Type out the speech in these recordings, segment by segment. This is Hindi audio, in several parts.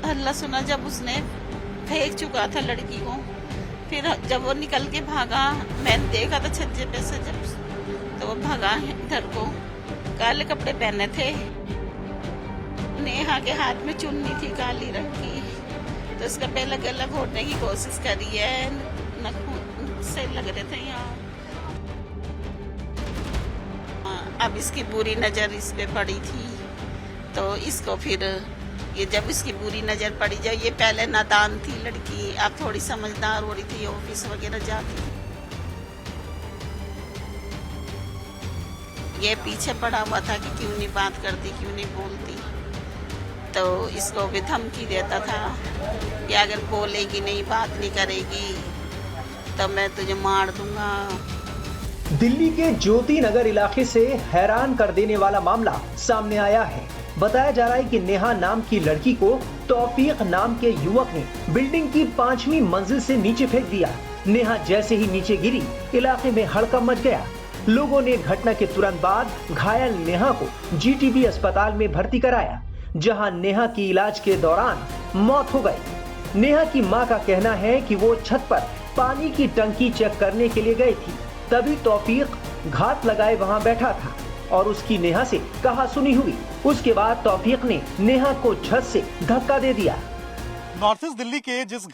हल्ला सुना जब उसने फेंक चुका था लड़की को। फिर जब वो निकल के भागा, मैंने देखा था छज्जे पे से जब, तो वो भागा इधर को। काले कपड़े पहने थे, नेहा के हाथ में चुन्नी थी काली रंग की, तो उसका पहले गला घोटने की कोशिश करी है, नखून से लग रहे थे यहाँ। अब इसकी बुरी नजर इस पे पड़ी थी, तो इसको फिर ये जब इसकी बुरी नजर पड़ी, जब ये पहले नादान थी लड़की, अब थोड़ी समझदार हो रही थी, ऑफिस वगैरह जाती, ये पीछे पड़ा हुआ था कि क्यों नहीं बात करती, क्यों नहीं बोलती। तो इसको भी धमकी देता था कि अगर बोलेगी नहीं, बात नहीं करेगी तो मैं तुझे मार दूंगा। दिल्ली के ज्योति नगर इलाके से हैरान कर देने वाला मामला सामने आया है। बताया जा रहा है कि नेहा नाम की लड़की को तौफीक नाम के युवक ने बिल्डिंग की 5वीं मंजिल से नीचे फेंक दिया। नेहा जैसे ही नीचे गिरी, इलाके में हड़कंप मच गया। लोगों ने घटना के तुरंत बाद घायल नेहा को जीटीबी अस्पताल में भर्ती कराया, जहां नेहा की इलाज के दौरान मौत हो गई। नेहा की मां का कहना है कि वो छत पर पानी की टंकी चेक करने के लिए गई थी, तभी तौफीक घात लगाए वहां बैठा था और उसकी नेहा से कहा सुनी हुई। उसके बाद तौफीक ने नेहा को छत से धक्का दे दिया। नॉर्थ ईस्ट दिल्ली के जिस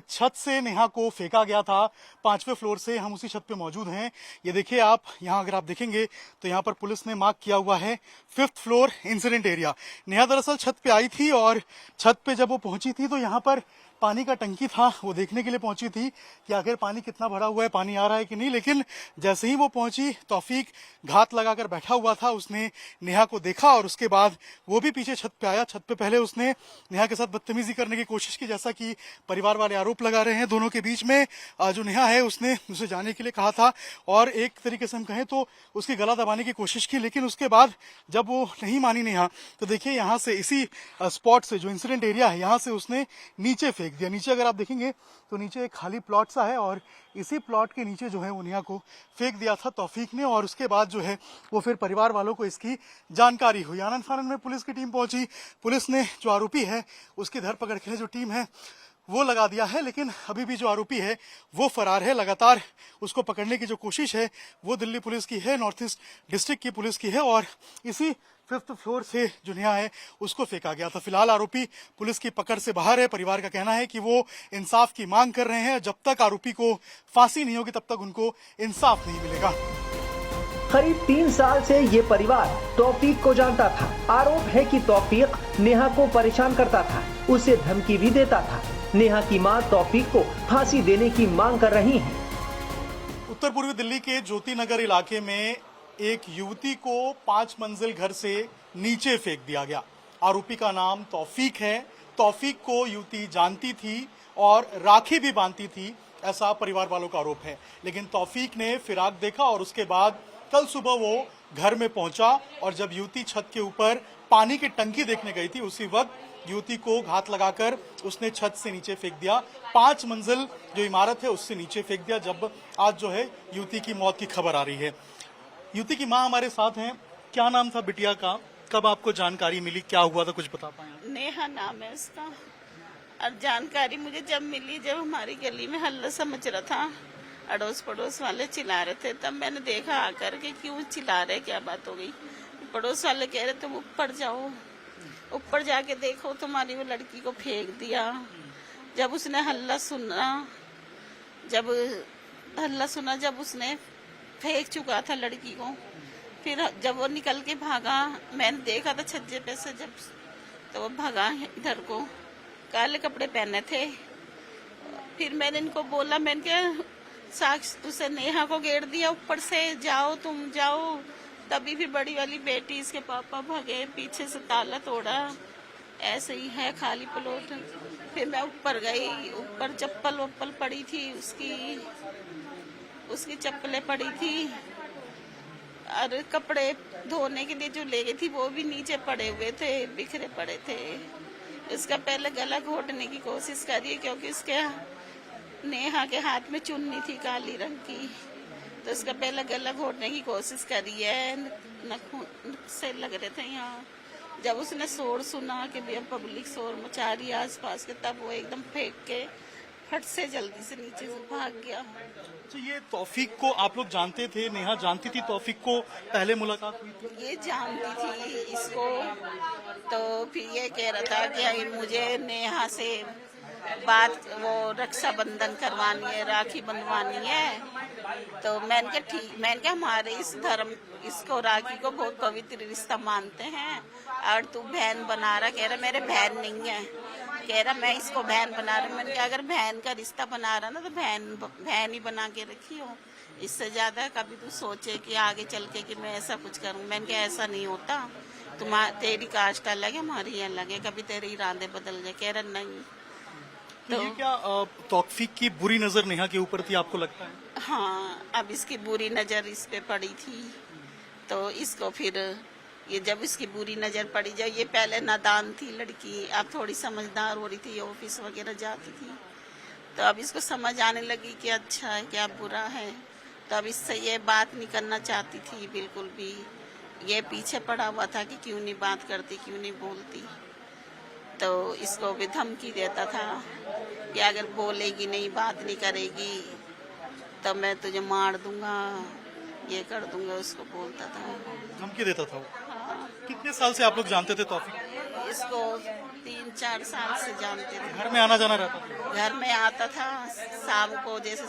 छत से नेहा को फेंका गया था, 5वें फ्लोर से, हम उसी छत पे मौजूद हैं। ये देखिए आप, यहाँ अगर आप देखेंगे तो यहाँ पर पुलिस ने मार्क किया हुआ है 5th floor incident area. Neha दरअसल छत पे आई थी और छत पे जब वो पहुंची थी तो यहाँ पर पानी का टंकी था, वो देखने के लिए पहुंची थी कि आखिर पानी कितना भरा हुआ है, पानी आ रहा है कि नहीं। लेकिन जैसे ही वो पहुंची, तौफीक घात लगाकर बैठा हुआ था, उसने नेहा को देखा और उसके बाद वो भी पीछे छत पे आया। छत पे पहले उसने नेहा के साथ बदतमीजी करने की कोशिश की, जैसा कि परिवार वाले आरोप लगा रहे हैं। दोनों के बीच में जो नेहा है उसने उसे जाने के लिए कहा था और एक तरीके से हम कहें तो उसकी गला दबाने की कोशिश की। लेकिन उसके बाद जब वो नहीं मानी नेहा, तो देखिए यहाँ से, इसी स्पॉट से, जो इंसिडेंट एरिया है, यहाँ से उसने नीचे फेंक दिया। नीचे अगर आप देखेंगे तो नीचे एक खाली प्लॉट सा है और इसी प्लॉट के नीचे जो है वो नेहा को फेंक दिया था तौफीक ने। और उसके बाद जो है वो फिर परिवार वालों को इसकी जानकारी हुई। आनंद फानन में पुलिस की टीम पहुंची। पुलिस ने जो आरोपी है उसकी धरपकड़ के लिए जो टीम है वो लगा दिया है, लेकिन अभी भी जो आरोपी है वो फरार है। लगातार उसको पकड़ने की जो कोशिश है वो दिल्ली पुलिस की है, नॉर्थ ईस्ट डिस्ट्रिक्ट की पुलिस की है और इसी 5th फ्लोर से जो नेहा है उसको फेंका गया था। फिलहाल आरोपी पुलिस की पकड़ से बाहर है। परिवार का कहना है कि वो इंसाफ की मांग कर रहे हैं। जब तक आरोपी को फांसी नहीं होगी तब तक उनको इंसाफ नहीं मिलेगा। करीब 3 साल से ये परिवार तौफीक को जानता था। आरोप है कि तौफीक नेहा को परेशान करता था, उसे धमकी भी देता था। नेहा की मां तौफीक को फांसी देने की मांग कर रही है। उत्तर पूर्वी दिल्ली के ज्योति नगर इलाके में एक युवती को 5 मंजिल घर से नीचे फेंक दिया गया। आरोपी का नाम तौफीक है। तौफीक को युवती जानती थी और राखी भी बांधती थी, ऐसा परिवार वालों का आरोप है। लेकिन तौफीक ने फिराक देखा और उसके बाद कल सुबह वो घर में पहुंचा और जब युवती छत के ऊपर पानी की टंकी देखने गई थी, उसी वक्त युवती को घात लगाकर उसने छत से नीचे फेंक दिया। 5 मंजिल जो इमारत है उससे नीचे फेंक दिया। जब आज जो है युवती की मौत की खबर आ रही है। युवती की मां हमारे साथ हैं। क्या नाम था बिटिया का? कब आपको जानकारी मिली? क्या हुआ था, कुछ बता पाए? नेहा नाम है उसका। और जानकारी मुझे जब मिली, जब हमारी गली में हल्ला सा मच रहा था, अड़ोस पड़ोस वाले चिल्ला रहे थे, तब मैंने देखा आकर के क्यों चिल्ला रहे, क्या बात हो गई। पड़ोस वाले कह रहे तुम ऊपर जाओ, ऊपर जाके देखो, तुम्हारी वो लड़की को फेंक दिया। जब उसने हल्ला सुना जब उसने फेंक चुका था लड़की को। फिर जब वो निकल के भागा, मैंने देखा था छज्जे पे से जब, तो वो भागा इधर को। काले कपड़े पहने थे। फिर मैंने इनको बोला, मैंने क्या साक्ष उसे नेहा को घेर दिया ऊपर से, जाओ तुम जाओ। तभी फिर बड़ी वाली बेटी इसके पापा भागे, पीछे से ताला तोड़ा। ऐसे ही है खाली प्लॉट। फिर मैं ऊपर गई, ऊपर चप्पल वप्पल पड़ी थी, उसकी चप्पलें पड़ी थी और कपड़े धोने के लिए जो ले गई थी वो भी नीचे पड़े हुए थे, बिखरे पड़े थे। उसका पहले गला घोटने की कोशिश करी, क्योंकि उसके नेहा के हाथ में चुन्नी थी काली रंग की, तो उसका पहले गला घोटने की कोशिश करी है, नखून से लग रहे थे यहाँ। जब उसने शोर सुना कि भैया पब्लिक शोर मचा रही है आसपास के, तब वो एकदम फेंक के फट से जल्दी से नीचे से भाग गया। तो ये तौफीक को आप लोग जानते थे? नेहा जानती थी तौफीक को? पहले मुलाकात हुई थी? ये जानती थी इसको, तो फिर ये कह रहा था कि मुझे नेहा से बात वो रक्षाबंधन करवानी है, राखी बंधवानी है। तो मैंने कहा ठीक, मैंने कहा हमारे इस धर्म इसको राखी को बहुत पवित्र रिश्ता मानते हैं और तू बहन बना रहा। कह रहा मेरे बहन नहीं है, कह रहा मैं इसको बहन बना रहा हूँ। मैंने कहा अगर बहन का रिश्ता बना रहा ना तो बहन ही बना के रखी हो, इससे ज्यादा कभी तू सोचे कि आगे चल के कि मैं ऐसा कुछ करूँ। मैंने कहा ऐसा नहीं होता, तेरी कास्ट अलग है हमारी अलग है, कभी तेरे इरादे बदल गए। कह रहा नहीं। तो ये क्या तौफीक की बुरी नजर नेहा के ऊपर थी, आपको लगता है? हाँ, अब इसकी बुरी नजर इस पे पड़ी थी, तो इसको फिर ये जब इसकी बुरी नजर पड़ी, जब ये पहले नादान थी लड़की, अब थोड़ी समझदार हो रही थी, ऑफिस वगैरह जाती थी, तो अब इसको समझ आने लगी कि अच्छा है क्या बुरा है। तो अब इससे ये बात नहीं करना चाहती थी बिल्कुल भी। ये पीछे पड़ा हुआ था कि क्यों नहीं बात करती, क्यों नहीं बोलती। तो इसको भी धमकी देता था कि अगर बोलेगी नहीं, बात नहीं करेगी तो मैं तुझे मार दूंगा, ये कर दूंगा, उसको बोलता था। धमकी देता था वो? कितने साल से आप लोग जानते थे तौफीक? इसको 3-4 साल से जानते थे। घर में आना जाना रहता था? घर में आता था शाम को, जैसे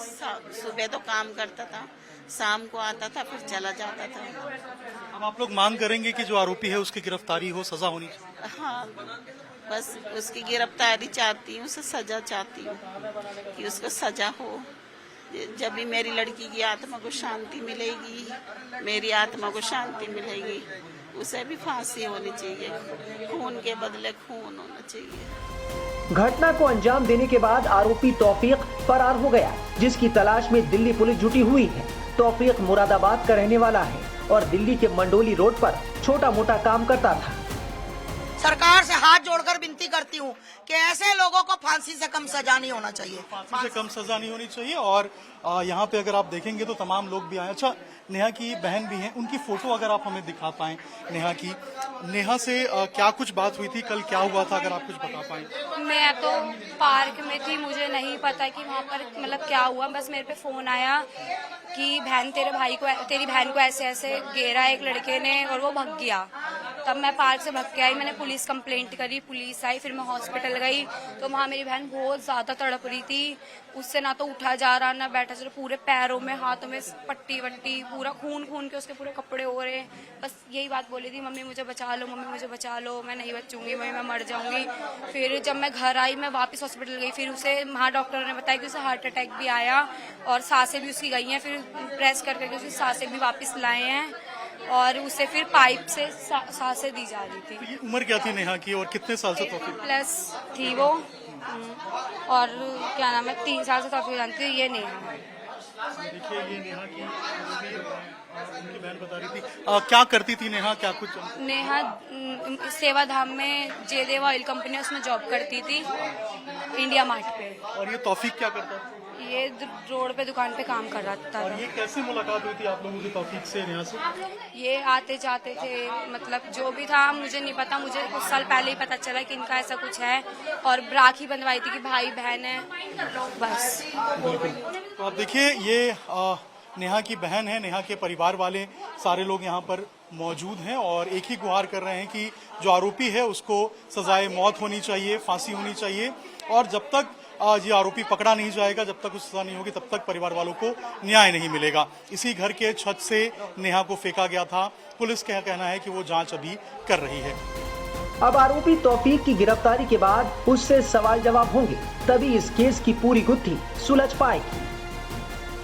सुबह तो काम करता था, शाम को आता था फिर चला जाता था। अब आप लोग मांग करेंगे कि जो आरोपी है उसकी गिरफ्तारी हो, सजा होनी चाहिए? हाँ, बस उसकी गिरफ्तारी चाहती हूँ, उसे सजा चाहती हूँ कि उसको सजा हो। जब भी मेरी लड़की की आत्मा को शांति मिलेगी, मेरी आत्मा को शांति मिलेगी, उसे भी फांसी होनी चाहिए, खून के बदले खून होना चाहिए। घटना को अंजाम देने के बाद आरोपी तौफीक फरार हो गया, जिसकी तलाश में दिल्ली पुलिस जुटी हुई है। तौफीक मुरादाबाद का रहने वाला है और दिल्ली के मंडोली रोड पर छोटा मोटा काम करता था। सरकार से हाथ जोड़कर विनती करती हूँ कि ऐसे लोगों को फांसी से कम सजा नहीं होना चाहिए। फांसी से कम सजा नहीं होनी चाहिए। और यहाँ पे अगर आप देखेंगे तो तमाम लोग भी आए। अच्छा, नेहा की बहन भी हैं, उनकी फोटो अगर आप हमें दिखा पाएं नेहा की। नेहा से क्या कुछ बात हुई थी, कल क्या हुआ था, अगर आप कुछ बता पाएं। मैं तो पार्क में थी, मुझे नहीं पता कि वहाँ पर मतलब क्या हुआ। बस मेरे पे फोन आया कि बहन तेरी बहन को ऐसे ऐसे घेरा एक लड़के ने और वो भाग गया। तब मैं पार्क से भाग के आई, मैंने पुलिस कंप्लेंट करी, पुलिस आई, फिर मैं हॉस्पिटल गई तो वहाँ मेरी बहन बहुत ज्यादा तड़प रही थी। उससे ना तो उठा जा रहा ना बैठा जा रहा, पूरे पैरों में हाथों में पट्टी वट्टी, पूरा खून खून के उसके पूरे कपड़े हो रहे। बस यही बात बोली थी, मम्मी मुझे बचा लो, मम्मी मुझे बचा लो, मैं नहीं बचूंगी, मैं मर जाऊंगी। फिर जब मैं घर आई, मैं वापस हॉस्पिटल गई, फिर उसे वहाँ डॉक्टर ने बताया कि उसे हार्ट अटैक भी आया और सांसें भी उसकी गई हैं। फिर प्रेस करके उसकी सांसें भी वापस लाए हैं और उसे फिर पाइप से सांसें दी जा रही थी। तो ये उम्र क्या थी नेहा की और कितने साल से तौफीक? 8+ थी वो। और क्या नाम है, 3 साल से तौफीक जानती हूँ। ये नेहा, देखिए ये नेहा की उनकी बहन बता रही थी। क्या करती थी नेहा, क्या कुछ? नेहा सेवाधाम में जयदेव ऑयल कंपनी है, उसमें जॉब करती थी इंडिया मार्ट पे। और ये तौफीक क्या करता था? ये रोड पे दुकान पे काम कर रहा था। और ये कैसे मुलाकात हुई थी आप लोगों की तौफीक से, नेहा से? ये आते जाते थे, मतलब जो भी था मुझे नहीं पता, मुझे कुछ साल पहले ही पता चला कि इनका ऐसा कुछ है और राखी बंधवाई थी कि भाई बहन है, बस। तो आप देखिए ये नेहा की बहन है, नेहा के परिवार वाले सारे लोग यहाँ पर मौजूद हैं और एक ही गुहार कर रहे हैं कि जो आरोपी है उसको सजाए मौत होनी चाहिए, फांसी होनी चाहिए। और जब तक ये आरोपी पकड़ा नहीं जाएगा, जब तक उस सजा नहीं होगी, तब तक परिवार वालों को न्याय नहीं मिलेगा। इसी घर के छत से नेहा को फेंका गया था। पुलिस का कहना है कि वो जांच अभी कर रही है। अब आरोपी तौफीक की गिरफ्तारी के बाद उससे सवाल जवाब होंगे, तभी इस केस की पूरी गुत्थी सुलझ पाएगी।